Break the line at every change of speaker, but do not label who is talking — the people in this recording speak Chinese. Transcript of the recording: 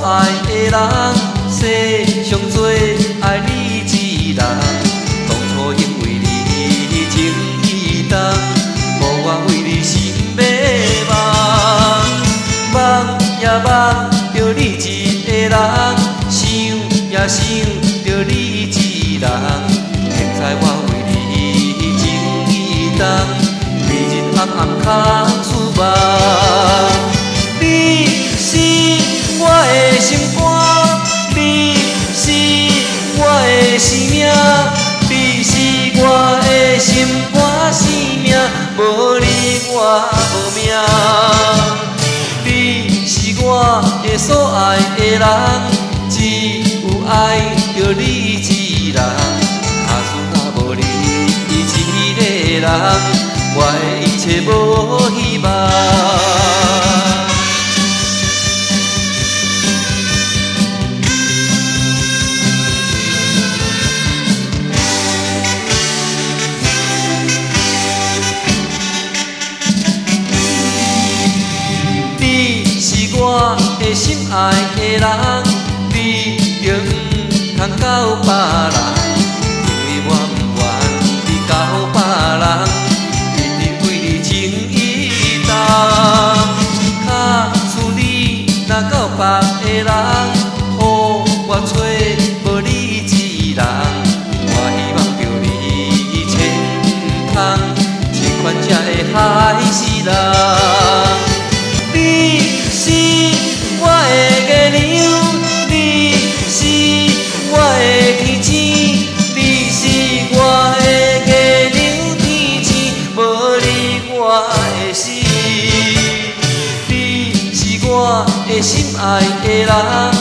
爱的人，世上最爱你一人。当初因为你情意重，无我为你心要梦，梦也梦着你一个人，想也想着你一人。现在我为你情意重，日日暗暗空思梦。你是我的心肝，你是我的生命，你是我的心肝生命，无你我无命。你是我的所爱的人，只有爱着你一人。假使我无你一个人，我的一切无希望。我的心爱的人，你就不通交别人，因为我不愿你交别人，日日为你情意重。假使你若交别的人，予我找无你一人，我希望着你千空，千款才会害死人。你是我的月亮，你是我的天星，你是我的月亮天星，无你我会死。你是我的心爱的人。